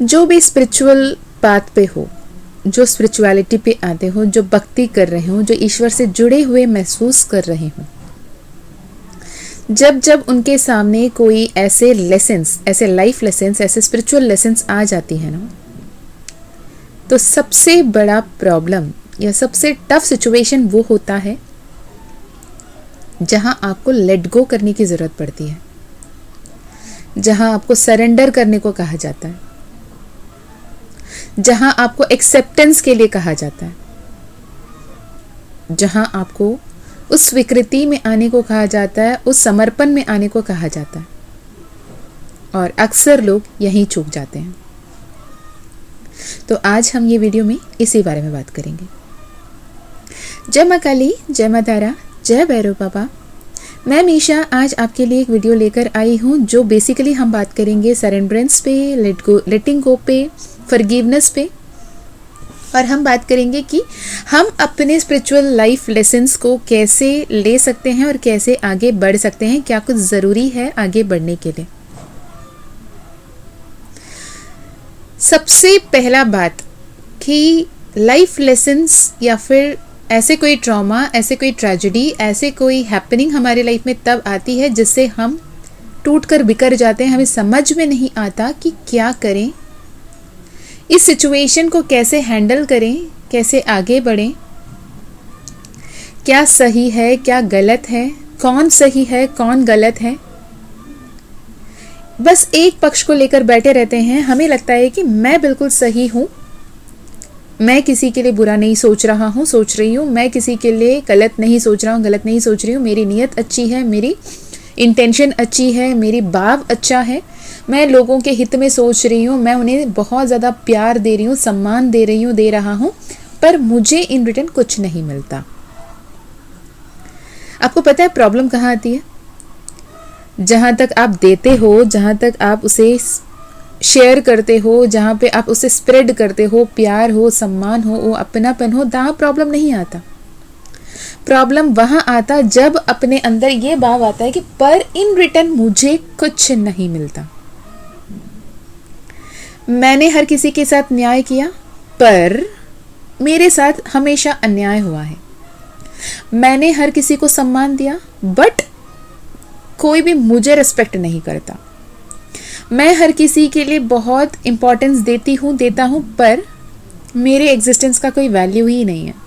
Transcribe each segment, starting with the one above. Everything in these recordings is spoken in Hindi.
जो भी स्पिरिचुअल पाथ पे हो, जो स्पिरिचुअलिटी पे आते हो, जो भक्ति कर रहे हो, जो ईश्वर से जुड़े हुए महसूस कर रहे हो, जब जब उनके सामने कोई ऐसे लेसन्स, ऐसे लाइफ लेसन्स, ऐसे स्पिरिचुअल लेसन्स आ जाती है ना, तो सबसे बड़ा प्रॉब्लम या सबसे टफ सिचुएशन वो होता है जहां आपको लेट गो करने की ज़रूरत पड़ती है, जहां आपको सरेंडर करने को कहा जाता है, जहां आपको एक्सेप्टेंस के लिए कहा जाता है, जहां आपको उस स्वीकृति में आने को कहा जाता है, उस समर्पण में आने को कहा जाता है। और अक्सर लोग यहीं चूक जाते हैं। तो आज हम ये वीडियो में इसी बारे में बात करेंगे। जय माँ काली, जय माँ तारा, जय भैरव बाबा। मैं मीशा आज आपके लिए एक वीडियो लेकर आई हूँ जो बेसिकली हम बात करेंगे सरेंडरेंस पे, लेटिंग गो पे, फॉरगिवनेस पे। और हम बात करेंगे कि हम अपने स्पिरिचुअल लाइफ लेसन्स को कैसे ले सकते हैं और कैसे आगे बढ़ सकते हैं, क्या कुछ ज़रूरी है आगे बढ़ने के लिए। सबसे पहला बात कि लाइफ लेसन्स या फिर ऐसे कोई ट्रॉमा, ऐसे कोई ट्रेजेडी, ऐसे कोई हैपनिंग हमारे लाइफ में तब आती है जिससे हम टूट कर बिखर जाते हैं। हमें समझ में नहीं आता कि क्या करें, इस सिचुएशन को कैसे हैंडल करें, कैसे आगे बढ़ें, क्या सही है, क्या गलत है, कौन सही है, कौन गलत है। बस एक पक्ष को लेकर बैठे रहते हैं। हमें लगता है कि मैं बिल्कुल सही हूँ, मैं किसी के लिए बुरा नहीं सोच रहा हूँ, सोच रही हूँ, मैं किसी के लिए गलत नहीं सोच रहा हूँ, गलत नहीं सोच रही हूँ, मेरी नीयत अच्छी है, मेरी इंटेंशन अच्छी है, मेरी भाव अच्छा है, मैं लोगों के हित में सोच रही हूँ, मैं उन्हें बहुत ज़्यादा प्यार दे रही हूँ, सम्मान दे रही हूँ, दे रहा हूँ, पर मुझे इन रिटर्न कुछ नहीं मिलता। आपको पता है प्रॉब्लम कहाँ आती है? जहाँ तक आप देते हो, जहाँ तक आप उसे शेयर करते हो, जहाँ पे आप उसे स्प्रेड करते हो, प्यार हो, सम्मान हो, वो अपनापन हो, वहाँ प्रॉब्लम नहीं आता। प्रॉब्लम वहाँ आता जब अपने अंदर ये भाव आता है कि पर इन रिटर्न मुझे कुछ नहीं मिलता। मैंने हर किसी के साथ न्याय किया पर मेरे साथ हमेशा अन्याय हुआ है। मैंने हर किसी को सम्मान दिया बट कोई भी मुझे रिस्पेक्ट नहीं करता। मैं हर किसी के लिए बहुत इम्पोर्टेंस देता हूँ पर मेरे एग्जिस्टेंस का कोई वैल्यू ही नहीं है।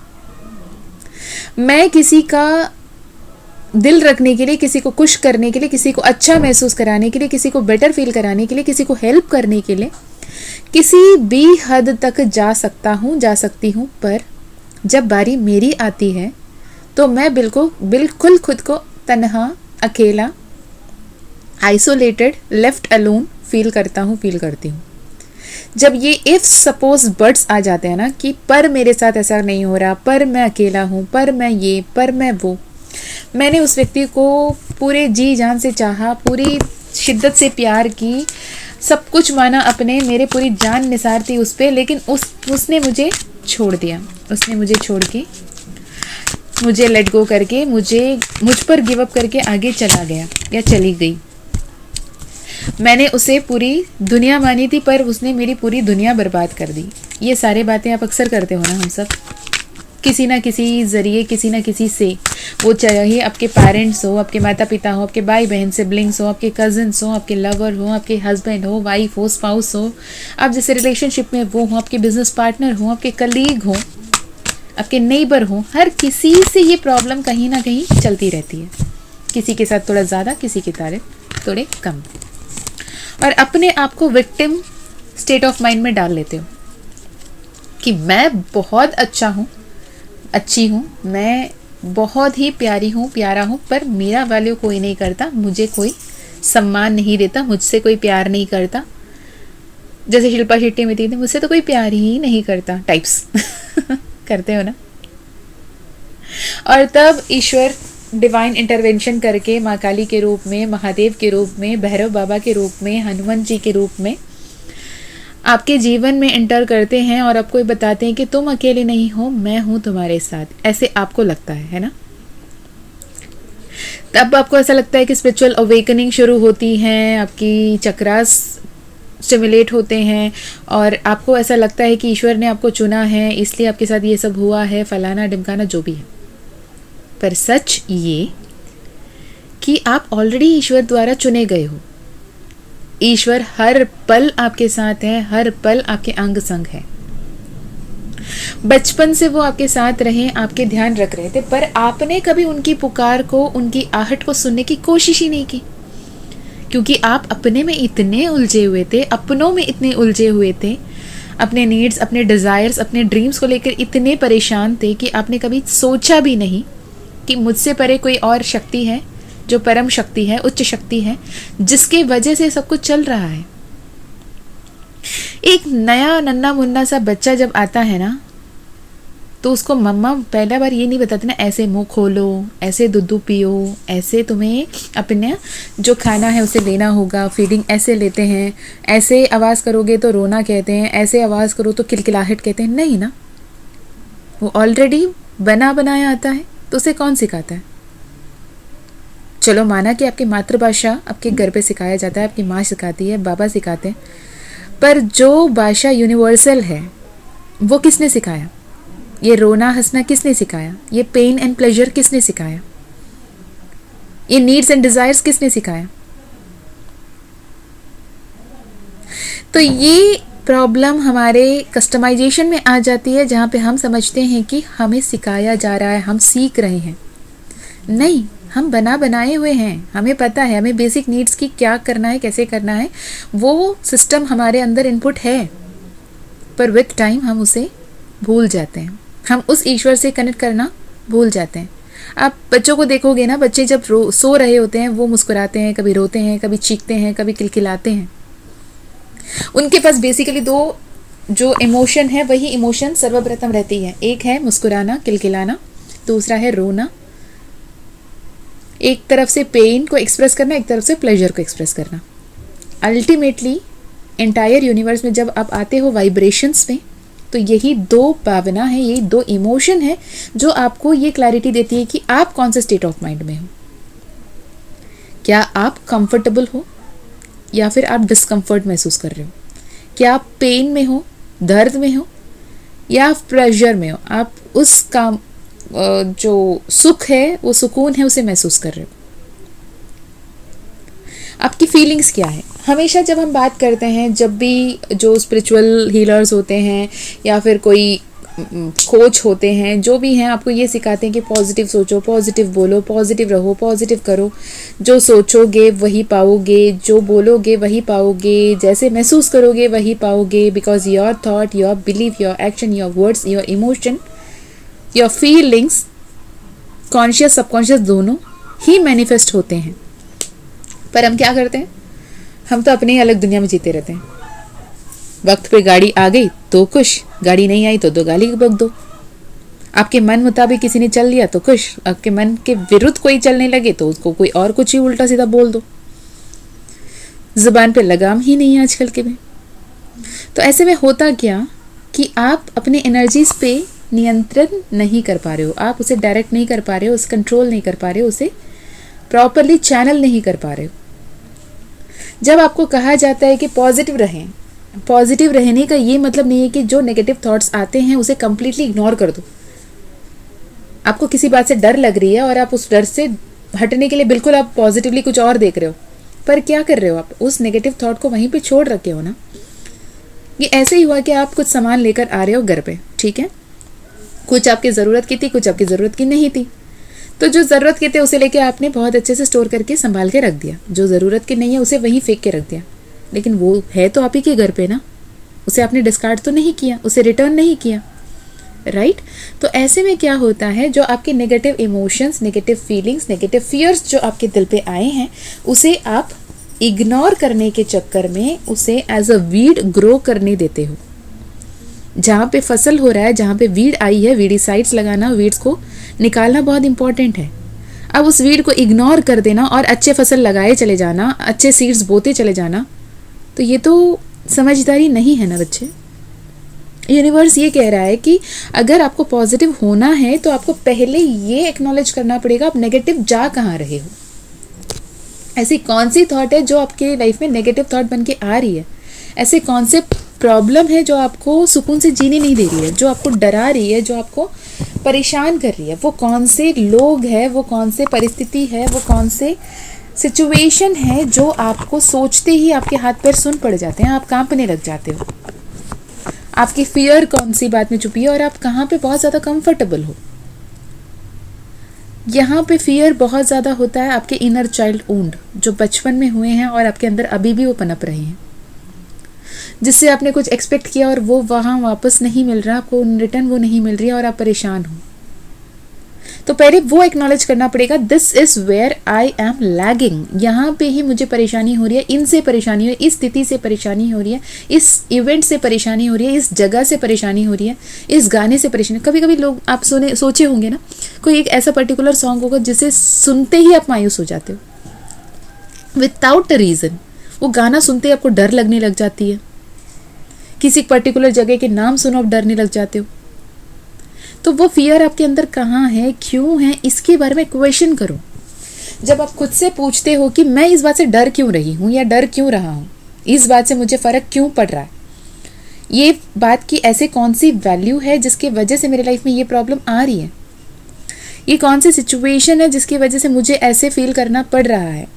मैं किसी का दिल रखने के लिए, किसी को खुश करने के लिए, किसी को अच्छा महसूस कराने के लिए, किसी को बेटर फील कराने के लिए, किसी को हेल्प करने के लिए किसी भी हद तक जा सकती हूँ, पर जब बारी मेरी आती है तो मैं बिल्कुल खुद को तन्हा, अकेला, आइसोलेटेड, लेफ्ट अलोन फील करती हूँ। जब ये इफ सपोज बर्ड्स आ जाते हैं ना कि पर मेरे साथ ऐसा नहीं हो रहा, पर मैं अकेला हूँ, पर मैं ये, पर मैं वो, मैंने उस व्यक्ति को पूरे जी जान से चाहा, पूरी शिद्दत से प्यार की, सब कुछ माना अपने, मेरे पूरी जान निसार थी उस पर, लेकिन उसने मुझे छोड़ दिया। उसने मुझे छोड़ के, मुझे लेट गो करके, मुझ पर गिव अप करके आगे चला गया या चली गई। मैंने उसे पूरी दुनिया मानी थी पर उसने मेरी पूरी दुनिया बर्बाद कर दी। ये सारी बातें आप अक्सर करते हो ना, हम सब किसी ना किसी ज़रिए, किसी ना किसी से, वो चाहे आपके पेरेंट्स हो, आपके माता पिता हो, आपके भाई बहन सिबलिंग्स हो, आपके कजिन्स हो, आपके लवर हो, आपके हस्बैंड हो, वाइफ हो, स्पाउस हो, आप जैसे रिलेशनशिप में वो हो, आपके बिजनेस पार्टनर हो, आपके कलीग हो, आपके नेबर हो, हर किसी से ये प्रॉब्लम कहीं ना कहीं चलती रहती है। किसी के साथ थोड़ा ज़्यादा, किसी के साथ थोड़े कम। और अपने आप को विक्टिम स्टेट ऑफ माइंड में डाल लेते हो कि मैं बहुत अच्छा हूँ, अच्छी हूँ, मैं बहुत ही प्यारी हूँ, प्यारा हूँ, पर मेरा वैल्यू कोई नहीं करता, मुझे कोई सम्मान नहीं देता, मुझसे कोई प्यार नहीं करता। जैसे शिल्पा शेट्टी में थी, मुझसे तो कोई प्यार ही नहीं करता टाइप्स करते हो ना। और तब ईश्वर डिवाइन इंटरवेंशन करके माँ काली के रूप में, महादेव के रूप में, भैरव बाबा के रूप में, हनुमान जी के रूप में आपके जीवन में एंटर करते हैं और आपको बताते हैं कि तुम अकेले नहीं हो, मैं हूं तुम्हारे साथ। ऐसे आपको लगता है ना? तब आपको ऐसा लगता है कि स्पिरिचुअल अवेकनिंग शुरू होती है, आपकी चक्रास स्टिमुलेट होते हैं और आपको ऐसा लगता है कि ईश्वर ने आपको चुना है इसलिए आपके साथ ये सब हुआ है, फलाना ढिमकाना जो भी है। पर सच ये कि आप ऑलरेडी ईश्वर द्वारा चुने गए हो। ईश्वर हर पल आपके साथ है, हर पल आपके अंग संग है। बचपन से वो आपके साथ रहे, आपके ध्यान रख रहे थे, पर आपने कभी उनकी पुकार को, उनकी आहट को सुनने की कोशिश ही नहीं की, क्योंकि आप अपने में इतने उलझे हुए थे, अपनों में इतने उलझे हुए थे, अपने नीड्स, अपने डिज़ायर्स, अपने ड्रीम्स को लेकर इतने परेशान थे कि आपने कभी सोचा भी नहीं कि मुझसे परे कोई और शक्ति है जो परम शक्ति है, उच्च शक्ति है, जिसके वजह से सब कुछ चल रहा है। एक नया नन्ना मुन्ना सा बच्चा जब आता है ना, तो उसको मम्मा पहला बार ये नहीं बताते ना, ऐसे मुंह खोलो, ऐसे दूध पियो, ऐसे तुम्हें अपने जो खाना है उसे लेना होगा, फीडिंग ऐसे लेते हैं, ऐसे आवाज़ करोगे तो रोना कहते हैं, ऐसे आवाज़ करो तो किलकिलाहट कहते हैं। नहीं ना, वो ऑलरेडी बना बनाया आता है, तो उसे कौन सिखाता है? चलो माना कि आपकी मातृभाषा आपके घर पे सिखाया जाता है, आपकी माँ सिखाती है, बाबा सिखाते हैं, पर जो भाषा यूनिवर्सल है वो किसने सिखाया? ये रोना हंसना किसने सिखाया? ये पेन एंड प्लेजर किसने सिखाया? ये नीड्स एंड डिजायर्स किसने सिखाया? तो ये प्रॉब्लम हमारे कस्टमाइजेशन में आ जाती है, जहाँ पे हम समझते हैं कि हमें सिखाया जा रहा है, हम सीख रहे हैं। नहीं, हम बना बनाए हुए हैं, हमें पता है हमें बेसिक नीड्स की क्या करना है, कैसे करना है, वो सिस्टम हमारे अंदर इनपुट है, पर विथ टाइम हम उसे भूल जाते हैं, हम उस ईश्वर से कनेक्ट करना भूल जाते हैं। आप बच्चों को देखोगे ना, बच्चे जब सो रहे होते हैं वो मुस्कुराते हैं, कभी रोते हैं, कभी चीखते हैं, कभी किलकिलाते हैं। उनके पास बेसिकली दो जो इमोशन है, वही इमोशन सर्वप्रथम रहती है। एक है मुस्कुराना, किलकिलाना, दूसरा है रोना। एक तरफ से पेन को एक्सप्रेस करना, एक तरफ से प्लेजर को एक्सप्रेस करना। अल्टीमेटली एंटायर यूनिवर्स में जब आप आते हो वाइब्रेशंस में, तो यही दो भावना है, यही दो इमोशन है जो आपको ये क्लैरिटी देती है कि आप कौन से स्टेट ऑफ माइंड में हो। क्या आप कंफर्टेबल हो या फिर आप डिस्कम्फर्ट महसूस कर रहे हो? क्या आप पेन में हो, दर्द में हो, या प्लेजर में हो? आप उस काम जो सुख है, वो सुकून है, उसे महसूस कर रहे हो? आपकी फीलिंग्स क्या है? हमेशा जब हम बात करते हैं, जब भी जो स्पिरिचुअल हीलर्स होते हैं या फिर कोई कोच होते हैं, जो भी हैं, आपको ये सिखाते हैं कि पॉजिटिव सोचो, पॉजिटिव बोलो, पॉजिटिव रहो, पॉजिटिव करो। जो सोचोगे वही पाओगे, जो बोलोगे वही पाओगे, जैसे महसूस करोगे वही पाओगे, because your thought, your believe, your action, your words, your emotion, your feelings, conscious subconscious दोनों ही मैनिफेस्ट होते हैं। पर हम क्या करते हैं? हम तो अपनी अलग दुनिया में जीते रहते हैं। वक्त पे गाड़ी आ गई तो खुश, गाड़ी नहीं आई तो दो गाली बक दो। आपके मन मुताबिक किसी ने चल लिया तो खुश, आपके मन के विरुद्ध कोई चलने लगे तो उसको कोई और कुछ ही उल्टा सीधा बोल दो। जुबान पे लगाम ही नहीं है आजकल के में। तो ऐसे में होता क्या कि आप अपने एनर्जीज पे नियंत्रण नहीं कर पा रहे हो, आप उसे डायरेक्ट नहीं कर पा रहे हो, उसे कंट्रोल नहीं कर पा रहे हो, उसे प्रॉपरली चैनल नहीं कर पा रहे हो। जब आपको कहा जाता है कि पॉजिटिव रहें, पॉजिटिव रहने का ये मतलब नहीं है कि जो नेगेटिव थॉट्स आते हैं उसे कंप्लीटली इग्नोर कर दो। आपको किसी बात से डर लग रही है और आप उस डर से हटने के लिए बिल्कुल आप पॉजिटिवली कुछ और देख रहे हो, पर क्या कर रहे हो? आप उस नेगेटिव थॉट को वहीं पे छोड़ रखे हो ना। ये ऐसे ही हुआ कि आप कुछ सामान लेकर आ रहे हो घर पे, ठीक है, कुछ आपकी ज़रूरत की थी, कुछ आपकी ज़रूरत की नहीं थी। तो जो ज़रूरत के थे उसे लेके आपने बहुत अच्छे से स्टोर करके संभाल के रख दिया, जो ज़रूरत के नहीं है उसे वहीं फेंक के रख दिया। लेकिन वो है तो आप ही के घर पे ना, उसे आपने डिस्कार्ड तो नहीं किया, उसे रिटर्न नहीं किया, राइट? तो ऐसे में क्या होता है, जो आपके negative emotions, negative feelings, negative fears जो आपके दिल पे आए हैं, उसे आप इग्नोर करने के चक्कर में उसे एज अ वीड ग्रो करने देते हो। जहाँ पे फसल हो रहा है, जहाँ पे वीड आई है, वीडिसाइड्स लगाना, वीड्स को निकालना बहुत इंपॉर्टेंट है। अब उस वीड को इग्नोर कर देना और अच्छे फसल लगाए चले जाना, अच्छे सीड्स बोते चले जाना, तो ये तो समझदारी नहीं है ना बच्चे। यूनिवर्स ये कह रहा है कि अगर आपको पॉजिटिव होना है तो आपको पहले ये एक्नॉलेज करना पड़ेगा आप नेगेटिव जा कहाँ रहे हो। ऐसी कौन सी थॉट है जो आपके लाइफ में नेगेटिव थॉट बन के आ रही है? ऐसे कौन से प्रॉब्लम है जो आपको सुकून से जीने नहीं दे रही है, जो आपको डरा रही है, जो आपको परेशान कर रही है? वो कौन से लोग हैं, वो कौन से परिस्थिति है, वो कौन से सिचुएशन है जो आपको सोचते ही आपके हाथ पैर सुन पड़ जाते हैं, आप कांपने लग जाते हो? आपकी फियर कौन सी बात में छुपी है और आप कहाँ पे बहुत ज़्यादा कंफर्टेबल हो? यहाँ पे फियर बहुत ज़्यादा होता है आपके इनर चाइल्ड वुंड, जो बचपन में हुए हैं और आपके अंदर अभी भी वो पनप रहे हैं, जिससे आपने कुछ एक्सपेक्ट किया और वो वहाँ वापस नहीं मिल रहा, आपको रिटर्न वो नहीं मिल रही है और आप परेशान हो। तो पहले वो एक्नॉलेज करना पड़ेगा, this is where I am lagging, यहाँ पे ही मुझे परेशानी हो रही है, इनसे परेशानी हो रही है, इस स्थिति से परेशानी हो रही है, इस इवेंट से परेशानी हो रही है, इस जगह से परेशानी हो रही है, इस गाने से परेशानी। कभी कभी लोग, आप सोचे होंगे ना, कोई एक ऐसा पर्टिकुलर सॉन्ग होगा जिसे सुनते ही आप मायूस हो जाते हो विदाउट अ रीज़न। वो गाना सुनते ही आपको डर लगने लग जाती है, किसी पर्टिकुलर जगह के नाम सुनो आप डरने लग जाते हो। तो वो फियर आपके अंदर कहाँ है, क्यों है, इसके बारे में क्वेश्चन करो। जब आप खुद से पूछते हो कि मैं इस बात से डर क्यों रही हूँ या डर क्यों रहा हूँ, इस बात से मुझे फ़र्क क्यों पड़ रहा है, ये बात की ऐसे कौन सी वैल्यू है जिसकी वजह से मेरे लाइफ में ये प्रॉब्लम आ रही है, ये कौन सी सिचुएशन है जिसकी वजह से मुझे ऐसे फील करना पड़ रहा है,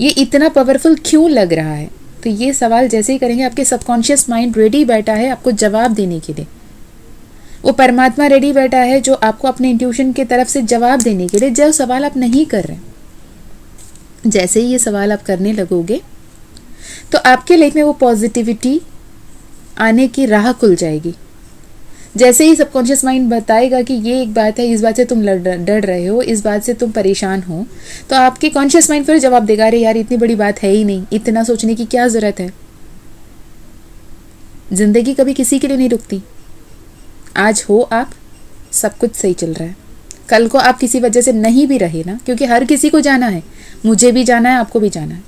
ये इतना पावरफुल क्यों लग रहा है। तो ये सवाल जैसे ही करेंगे, आपके सबकॉन्शियस माइंड रेडी बैठा है आपको जवाब देने के लिए। वो परमात्मा रेडी बैठा है जो आपको अपने इंट्यूशन की तरफ से जवाब देने के लिए, जो सवाल आप नहीं कर रहे। जैसे ही ये सवाल आप करने लगोगे तो आपके लाइफ में वो पॉजिटिविटी आने की राह खुल जाएगी। जैसे ही सबकॉन्शियस माइंड बताएगा कि ये एक बात है, इस बात से तुम डर रहे हो, इस बात से तुम परेशान हो, तो आपके कॉन्शियस माइंड फिर जवाब देगा, अरे यार इतनी बड़ी बात है ही नहीं, इतना सोचने की क्या ज़रूरत है। जिंदगी कभी किसी के लिए नहीं रुकती। आज हो आप, सब कुछ सही चल रहा है, कल को आप किसी वजह से नहीं भी रहे ना, क्योंकि हर किसी को जाना है, मुझे भी जाना है, आपको भी जाना है।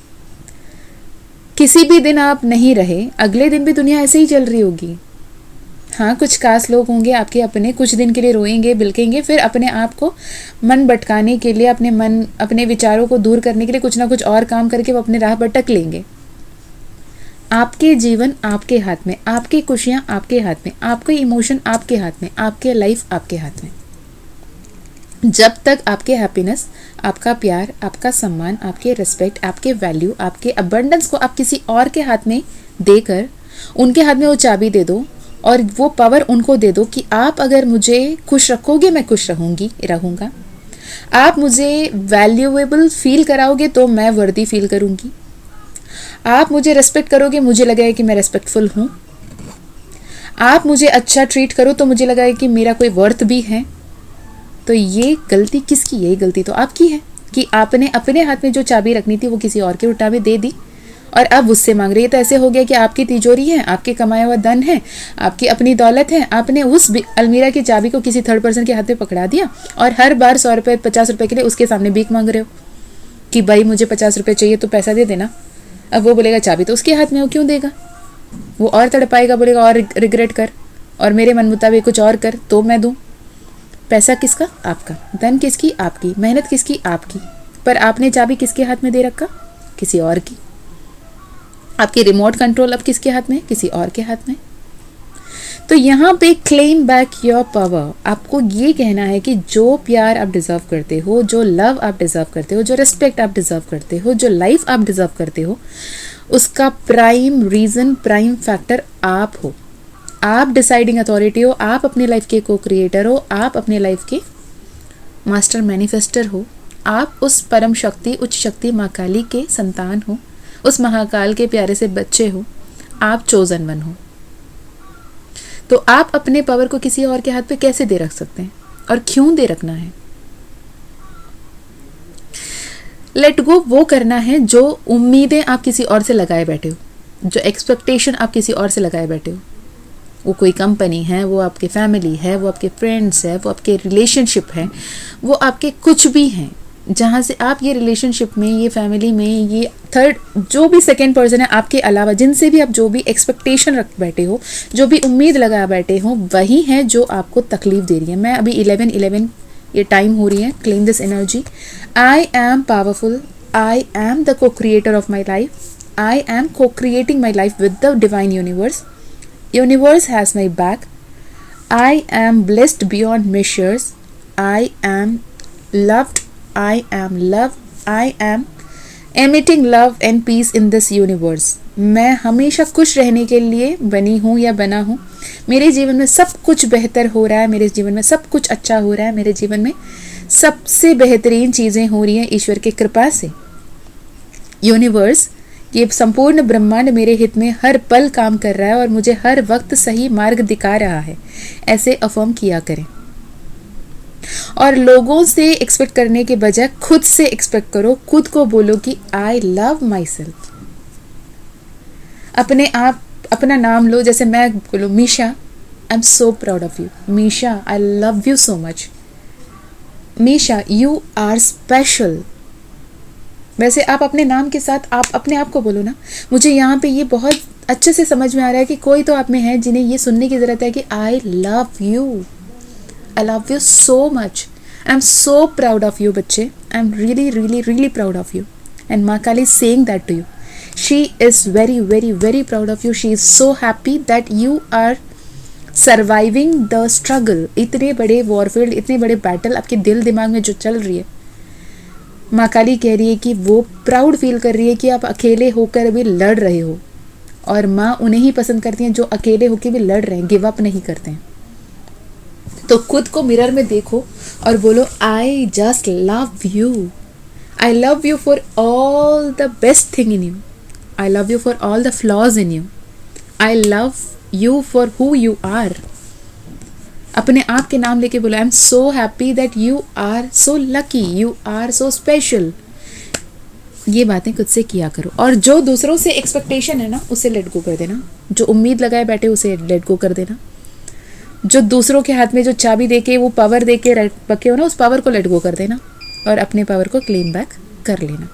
किसी भी दिन आप नहीं रहे, अगले दिन भी दुनिया ऐसे ही चल रही होगी। हाँ, कुछ खास लोग होंगे आपके अपने, कुछ दिन के लिए रोएंगे, बिलकेंगे, फिर अपने आप को मन भटकाने के लिए, अपने विचारों को दूर करने के लिए कुछ ना कुछ और काम करके वो अपने राह भटक लेंगे। आपके जीवन आपके हाथ में, आपकी खुशियाँ आपके हाथ में, आपके इमोशन आपके हाथ में, आपके लाइफ आपके हाथ में। जब तक आपके हैप्पीनेस, आपका प्यार, आपका सम्मान, आपके रिस्पेक्ट, आपके वैल्यू, आपके अबंडेंस को आप किसी और के हाथ में देकर उनके हाथ में वो चाबी दे दो और वो पावर उनको दे दो कि आप अगर मुझे खुश रखोगे मैं खुश रहूँगा, आप मुझे वैल्यूएबल फील कराओगे तो मैं वर्दी फील करूँगी, आप मुझे रेस्पेक्ट करोगे, मुझे लगेगा कि मैं रेस्पेक्टफुल हूँ, आप मुझे अच्छा ट्रीट करो तो मुझे लगेगा कि मेरा कोई वर्थ भी है। तो ये गलती किसकी है? ये गलती तो आपकी है कि आपने अपने हाथ में जो चाबी रखनी थी वो किसी और के उठा में दे दी और अब उससे मांग रही है। तो ऐसे हो गया कि आपकी तिजोरी है, आपके कमाया हुआ धन है, आपकी अपनी दौलत है, आपने उस अलमीरा की चाबी को किसी थर्ड पर्सन के हाथ में पकड़ा दिया और हर बार 100 रुपये 50 रुपये के लिए उसके सामने भीख मांग रहे हो कि भाई मुझे 50 रुपये चाहिए तो पैसा दे देना। अब वो बोलेगा चाबी तो उसके हाथ में हो, क्यों देगा? वो और तड़पाएगा, बोलेगा और रिग्रेट कर और मेरे मन मुताबिक कुछ और कर तो मैं दूँ। पैसा किसका? आपका। धन किसकी? आपकी। मेहनत किसकी? आपकी। पर आपने चाबी किसके हाथ में दे रखा? किसी और की। आपकी रिमोट कंट्रोल अब किसके हाथ में? किसी और के हाथ में। तो यहाँ पे क्लेम बैक योर पावर। आपको ये कहना है कि जो प्यार आप डिजर्व करते हो, जो लव आप डिजर्व करते हो, जो रिस्पेक्ट आप डिजर्व करते हो, जो लाइफ आप डिजर्व करते हो, उसका प्राइम रीजन, प्राइम फैक्टर आप हो। आप डिसाइडिंग अथॉरिटी हो, आप अपने लाइफ के को क्रिएटर हो, आप अपने लाइफ के मास्टर मैनिफेस्टर हो, आप उस परम शक्ति, उच्च शक्ति माँ काली के संतान हो, उस महाकाल के प्यारे से बच्चे हो, आप चोजन वन हो। तो आप अपने पावर को किसी और के हाथ पे कैसे दे रख सकते हैं और क्यों दे रखना है? लेट गो वो करना है जो उम्मीदें आप किसी और से लगाए बैठे हो, जो एक्सपेक्टेशन आप किसी और से लगाए बैठे हो। वो कोई कंपनी है, वो आपके फैमिली है, वो आपके फ्रेंड्स है, वो आपके रिलेशनशिप है, वो आपके कुछ भी हैं जहाँ से आप ये रिलेशनशिप में, ये फैमिली में, ये थर्ड जो भी सेकेंड पर्सन है आपके अलावा, जिनसे भी आप जो भी एक्सपेक्टेशन रख बैठे हो, जो भी उम्मीद लगा बैठे हो, वही है जो आपको तकलीफ दे रही है। मैं अभी 11 ये टाइम हो रही है। Claim this energy. I am powerful, I am the co creator of my life, I am co-creating my life with the divine universe. Universe has my back. I am blessed beyond measures. I am loved. I am love. I am emitting love and peace in this universe. मैं हमेशा खुश रहने के लिए बनी हूँ या बना हूँ. मेरे जीवन में सब कुछ बेहतर हो रहा है. मेरे जीवन में सब कुछ अच्छा हो रहा है. मेरे जीवन में सबसे बेहतरीन चीज़ें हो रही हैं ईश्वर की कृपा से. यूनिवर्स, ये संपूर्ण ब्रह्मांड मेरे हित में हर पल काम कर रहा है और मुझे हर वक्त सही मार्ग दिखा रहा है. ऐसे अफर्म किया करें. और लोगों से एक्सपेक्ट करने के बजाय खुद से एक्सपेक्ट करो. खुद को बोलो कि आई लव माई सेल्फ. अपने आप अपना नाम लो. जैसे मैं बोलूँ Misha, I am so proud of you. Misha, I love you so much. Misha, you are special. वैसे आप अपने नाम के साथ आप अपने आप को बोलो ना. मुझे यहाँ पे ये बहुत अच्छे से समझ में आ रहा है कि कोई तो आप में है जिन्हें ये सुनने की ज़रूरत है कि I love you. I love you so much. I am so proud of you बच्चे. I am really really really proud of you. And माँ Kali saying that to you. She is very very very proud of you. She is so happy that you are surviving the struggle. इतने बड़े वॉरफील्ड, इतने बड़े बैटल आपके दिल दिमाग में जो चल रही है, माँ काली कह रही है कि वो प्राउड फील कर रही है कि आप अकेले होकर भी लड़ रहे हो. और माँ उन्हें ही पसंद करती हैं जो अकेले होकर भी लड़ रहे हैं, गिव अप नहीं करते हैं. तो खुद को मिरर में देखो और बोलो I just love you. I love you for all the best thing in you. I love you for all the flaws in you. I love you for who you are. अपने आप के नाम लेके बोलो I am so happy that you are so lucky. You are so special. ये बातें खुद से किया करो. और जो दूसरों से एक्सपेक्टेशन है ना, उसे लेट गो कर देना. जो उम्मीद लगाए बैठे उसे लेट गो कर देना. जो दूसरों के हाथ में जो चाबी देके वो पावर देके पके हो ना, उस पावर को लेट गो कर देना और अपने पावर को क्लेम बैक कर लेना.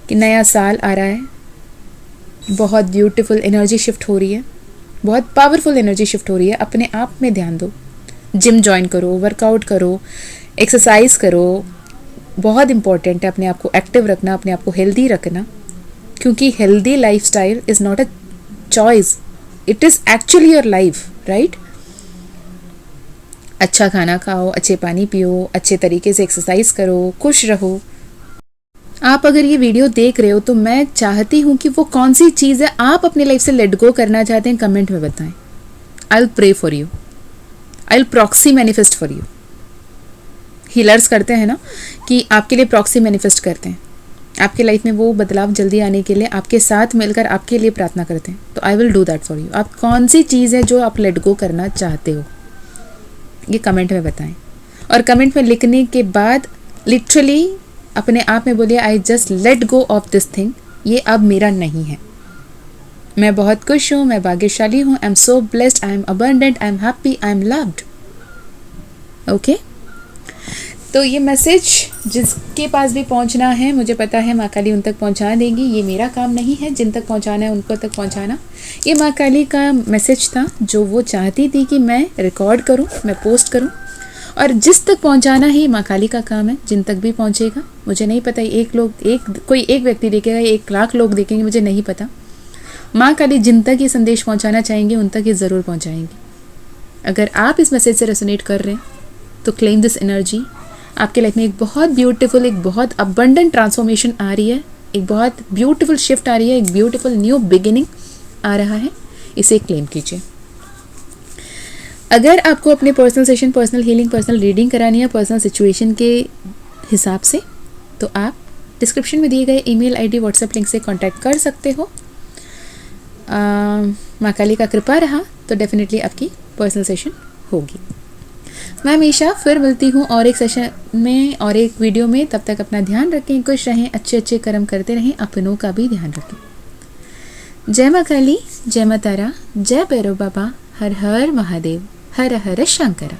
कि नया साल आ रहा है, बहुत ब्यूटीफुल एनर्जी शिफ्ट हो रही है, बहुत पावरफुल एनर्जी शिफ्ट हो रही है. अपने आप में ध्यान दो. जिम ज्वाइन करो, वर्कआउट करो, एक्सरसाइज करो. बहुत इंपॉर्टेंट है अपने आप को एक्टिव रखना, अपने आप को हेल्दी रखना. क्योंकि healthy lifestyle is not a choice, it is actually your life, right. अच्छा खाना खाओ, अच्छे पानी पियो, अच्छे तरीके से एक्सरसाइज करो, खुश रहो. आप अगर ये वीडियो देख रहे हो तो मैं चाहती हूँ कि वो कौन सी चीज़ है आप अपनी लाइफ से लेट गो करना चाहते हैं, कमेंट में बताएं. I will pray for you. I will proxy manifest for you. Healers करते हैं ना कि आपके लिए प्रॉक्सी मैनिफेस्ट करते हैं. आपके लाइफ में वो बदलाव जल्दी आने के लिए आपके साथ मिलकर आपके लिए प्रार्थना करते हैं. तो I will do that for you. आप कौन सी चीज़ है जो आप लेट गो करना चाहते हो, ये कमेंट में बताएं. और कमेंट में लिखने के बाद लिटरली अपने आप में बोलिए I just let go of this thing. ये अब मेरा नहीं है. मैं बहुत खुश हूँ, मैं भाग्यशाली हूँ. आई am so blessed, I am abundant, I am happy, I am loved. Okay. तो ये मैसेज जिसके पास भी पहुँचना है, मुझे पता है माँ काली उन तक पहुँचा देगी. ये मेरा काम नहीं है, जिन तक पहुँचाना है उनको तक पहुँचाना. ये माँ काली का मैसेज था जो वो चाहती थी कि मैं रिकॉर्ड करूँ, मैं पोस्ट करूँ. और जिस तक पहुंचाना ही माँ काली का काम है. जिन तक भी पहुंचेगा, मुझे नहीं पता कोई एक व्यक्ति देखेगा, 1,00,000 लोग देखेंगे, मुझे नहीं पता. माँ काली जिन तक ये संदेश पहुंचाना चाहेंगे उन तक ये ज़रूर पहुंचाएंगे. अगर आप इस मैसेज से रेजोनेट कर रहे हैं तो क्लेम दिस एनर्जी. आपके लाइफ में एक बहुत ब्यूटीफुल, एक बहुत अबंडेंट ट्रांसफॉर्मेशन आ रही है. एक बहुत ब्यूटीफुल शिफ्ट आ रही है. एक ब्यूटीफुल न्यू बिगिनिंग आ रहा है. इसे क्लेम कीजिए. अगर आपको अपने personal session, personal healing, personal reading करानी है पर्सनल सिचुएशन के हिसाब से, तो आप डिस्क्रिप्शन में दिए गए ईमेल आईडी, व्हाट्सएप लिंक से कांटेक्ट कर सकते हो. माँ काली का कृपा रहा तो डेफिनेटली आपकी पर्सनल सेशन होगी. मैं हमेशा फिर मिलती हूँ और एक सेशन में और एक वीडियो में. तब तक अपना ध्यान रखें, खुश रहें, अच्छे अच्छे कर्म करते रहें, अपनों का भी ध्यान रखें. जय माँ काली, जय माँ तारा, जय भैरव बाबा, हर हर महादेव, हर हर शंकर.